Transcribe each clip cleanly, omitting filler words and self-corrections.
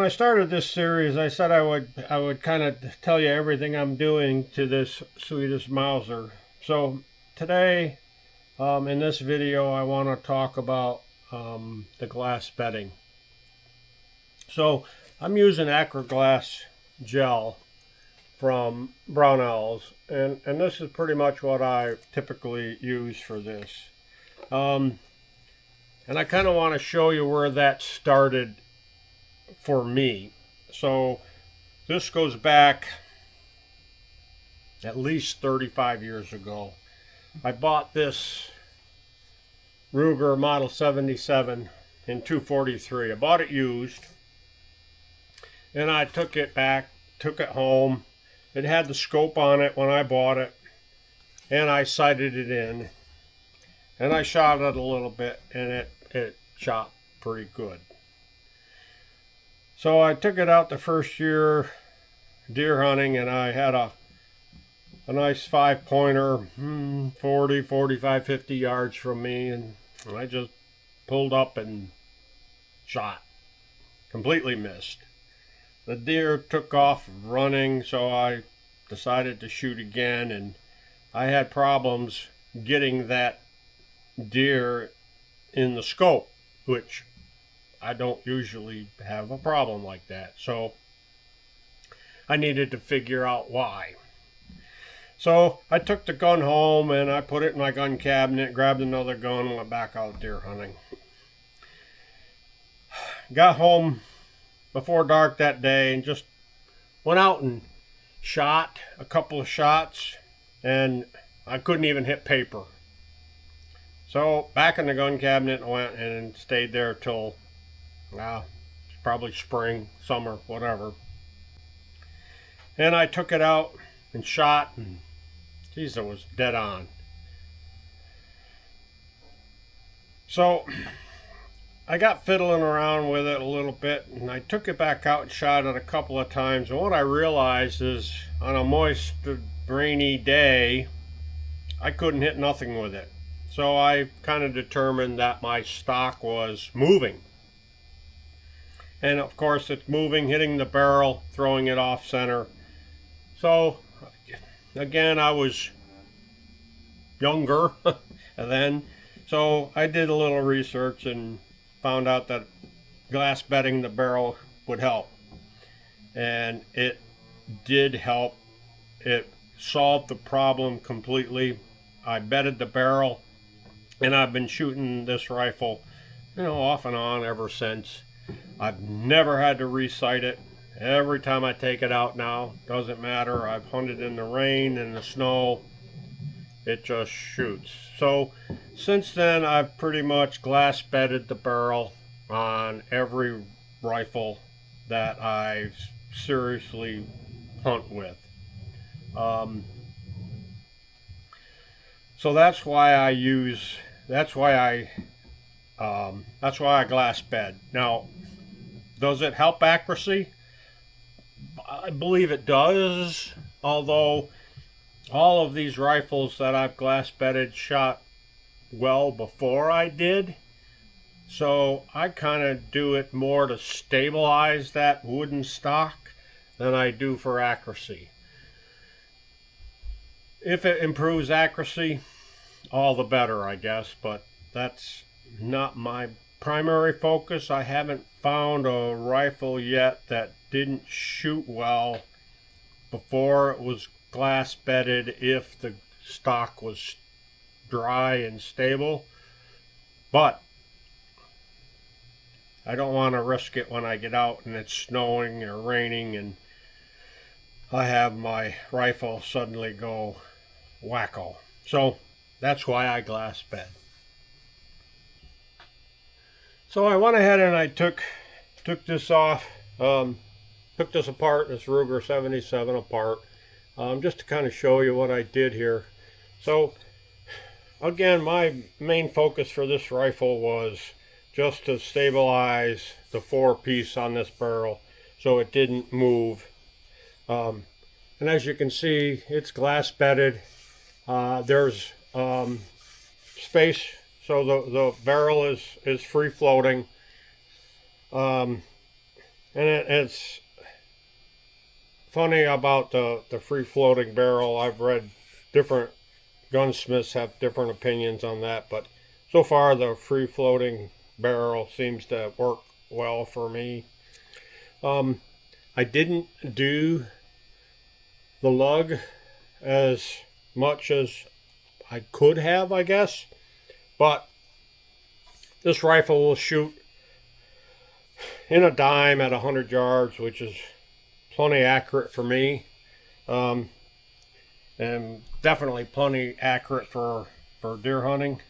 I started this series, I said I would kind of tell you everything I'm doing to this Swedish Mauser. So today, in this video, I want to talk about the glass bedding. So I'm using Acroglass gel from Brownells, and this is pretty much what I typically use for this. And I kind of want to show you where that started for me. So this goes back at least 35 years ago. I bought this Ruger Model 77 in 243. I bought it used, and I took it back, took it home. It had the scope on it when I bought it, and I sighted it in, and I shot it a little bit, and it shot pretty good. So I took it out the first year deer hunting, and I had a nice 5-pointer 40, 45, 50 yards from me, and I just pulled up and shot. Completely missed. The deer took off running, so I decided to shoot again, and I had problems getting that deer in the scope, which I don't usually have a problem like that. So I needed to figure out why. So I took the gun home and I put it in my gun cabinet, grabbed another gun, and went back out deer hunting. Got home before dark that day and just went out and shot a couple of shots, and I couldn't even hit paper. So back in the gun cabinet I went and stayed there till probably spring, summer, whatever. And I took it out and shot, and geez, it was dead on. So I got fiddling around with it a little bit, and I took it back out and shot it a couple of times. And what I realized is on a moist, rainy day, I couldn't hit nothing with it. So I kind of determined that my stock was moving. And of course it's moving, hitting the barrel, throwing it off center. So again, I was younger then, so I did a little research and found out that glass bedding the barrel would help. And it did help. It solved the problem completely. I bedded the barrel, and I've been shooting this rifle, off and on ever since. I've never had to resight it. Every time I take it out now, doesn't matter. I've hunted in the rain and the snow. It just shoots. So since then, I've pretty much glass bedded the barrel on every rifle that I seriously hunt with. So that's why I glass bed. Now, does it help accuracy? I believe it does, although all of these rifles that I've glass bedded shot well before I did. So I kind of do it more to stabilize that wooden stock than I do for accuracy. If it improves accuracy, all the better, I guess, but that's not my primary focus. I haven't found a rifle yet that didn't shoot well before it was glass bedded if the stock was dry and stable. But I don't want to risk it when I get out and it's snowing or raining and I have my rifle suddenly go wacko. So that's why I glass bed. So I went ahead and I took this off, took this apart, this Ruger 77 apart, just to kind of show you what I did here. So again, my main focus for this rifle was just to stabilize the 4-piece on this barrel so it didn't move. And as you can see, it's glass bedded. There's space, so the barrel is free floating. And it's funny about the free floating barrel. I've read different gunsmiths have different opinions on that, but so far the free floating barrel seems to work well for me. I didn't do the lug as much as I could have, I guess, but this rifle will shoot in a dime at 100 yards, which is plenty accurate for me, and definitely plenty accurate for deer hunting.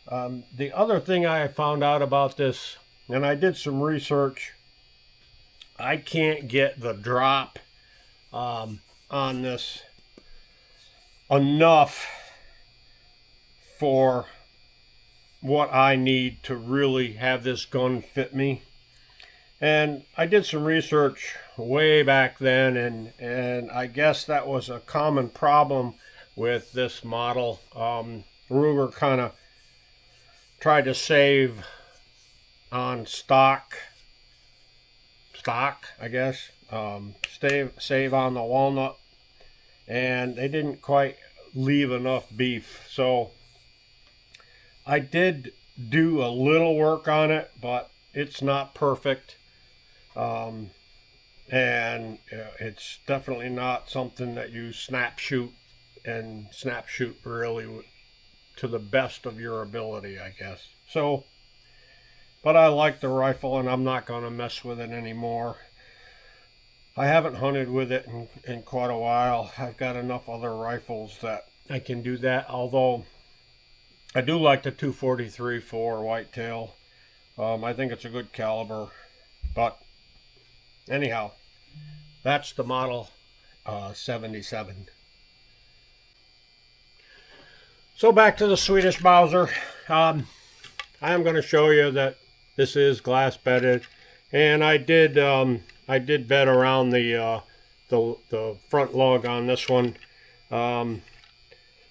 The other thing I found out about this, and I did some research, I can't get the drop on this enough for what I need to really have this gun fit me. And I did some research way back then, and I guess that was a common problem with this model. Ruger kind of tried to save on stock, I guess, save on the walnut, and they didn't quite leave enough beef. So I did do a little work on it, but it's not perfect. And it's definitely not something that you snap shoot really to the best of your ability, I guess. So, but I like the rifle, and I'm not going to mess with it anymore. I haven't hunted with it in quite a while. I've got enough other rifles that I can do that, although I do like the 243-4 whitetail. I think it's a good caliber, but anyhow, that's the model 77. So back to the Swedish Mauser. I am going to show you that this is glass bedded, and I did bed around the front lug on this one.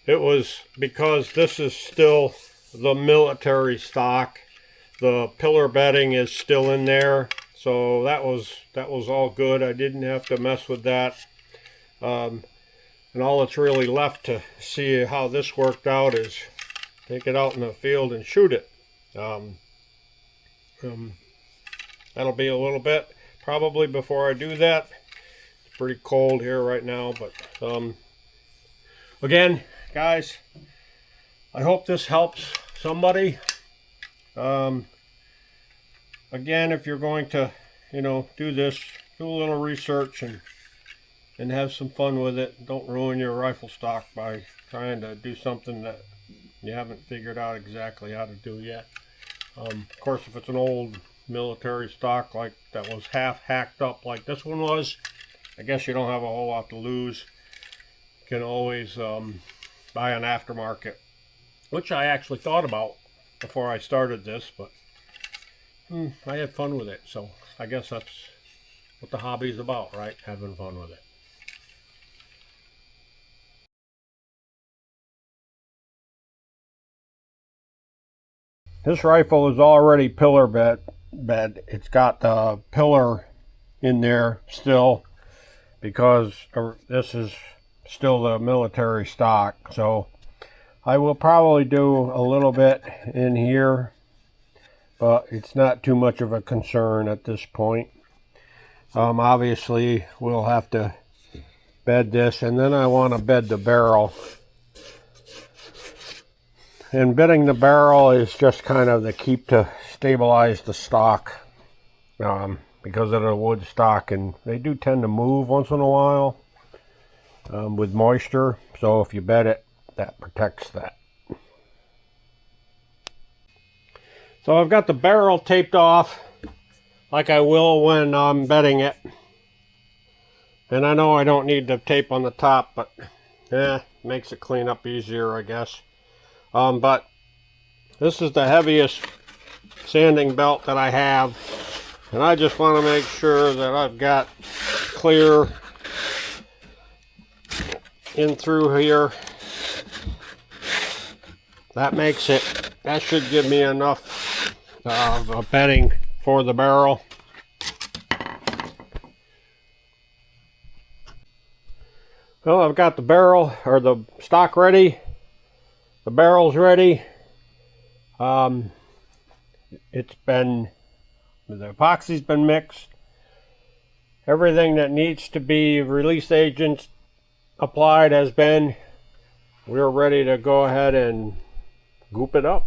It was because this is still the military stock. The pillar bedding is still in there, so that was all good. I didn't have to mess with that. And all that's really left to see how this worked out is take it out in the field and shoot it. That'll be a little bit probably before I do that. It's pretty cold here right now, but again, guys, I hope this helps somebody. Again, if you're going to, do this, do a little research and have some fun with it. Don't ruin your rifle stock by trying to do something that you haven't figured out exactly how to do yet. Of course, if it's an old military stock like that was half hacked up like this one was, I guess you don't have a whole lot to lose. You can always buy an aftermarket, which I actually thought about before I started this, but I had fun with it, so I guess that's what the hobby's about, right? Having fun with it. This rifle is already pillar bed. It's got the pillar in there still because this is still the military stock. So I will probably do a little bit in here, but it's not too much of a concern at this point. Obviously we'll have to bed this, and then I want to bed the barrel. And bedding the barrel is just kind of the keep to stabilize the stock because of the wood stock, and they do tend to move once in a while with moisture. So if you bed it, that protects that. So I've got the barrel taped off like I will when I'm bedding it. And I know I don't need the tape on the top, but makes it clean up easier, I guess. But this is the heaviest sanding belt that I have, and I just want to make sure that I've got clear in through here. That should give me enough bedding for the barrel. Well, I've got the barrel or the stock ready. The barrel's ready. It's been, the epoxy's been mixed. Everything that needs to be release agents applied has been. We're ready to go ahead and goop it up.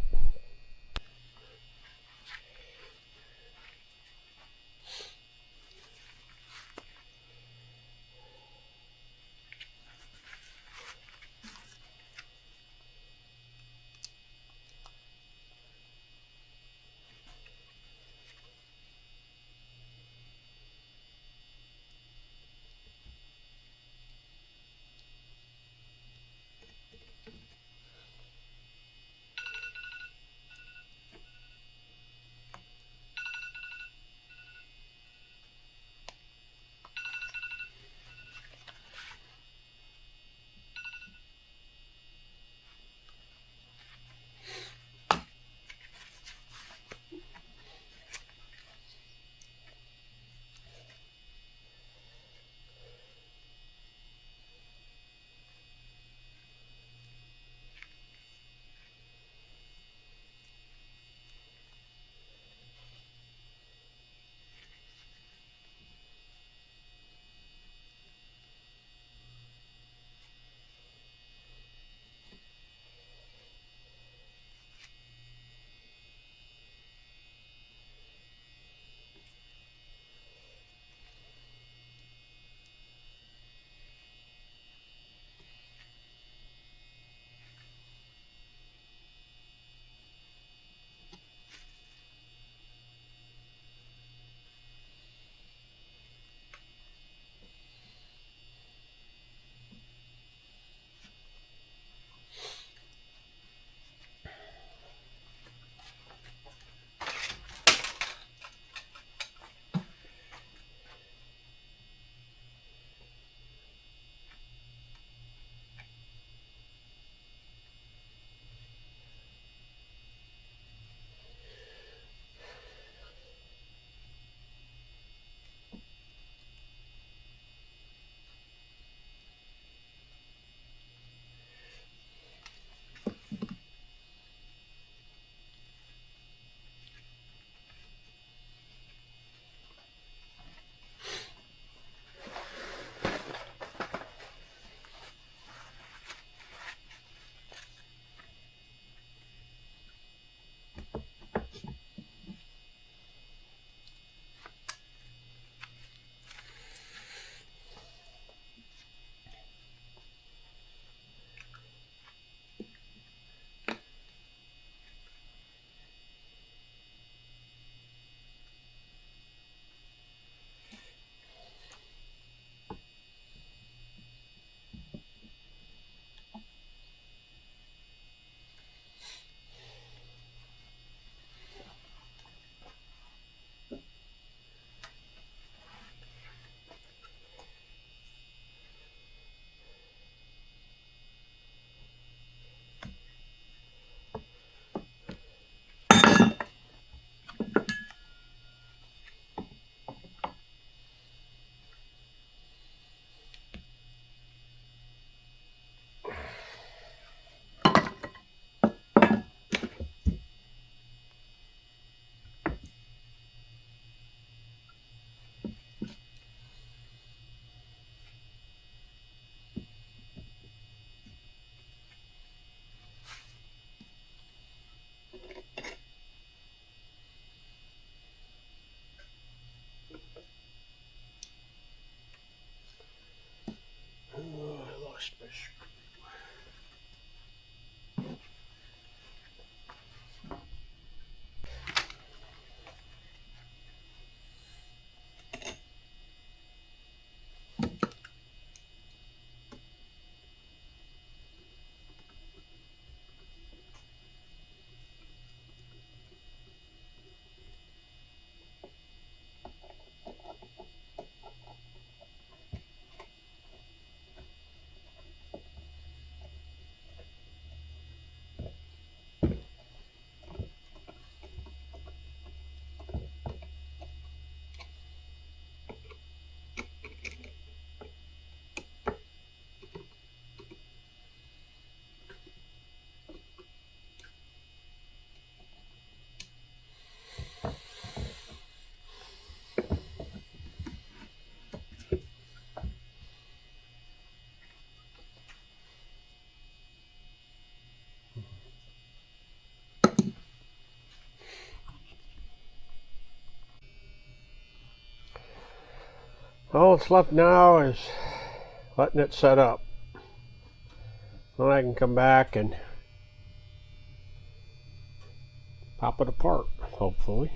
All that's left now is letting it set up. Then I can come back and pop it apart, hopefully.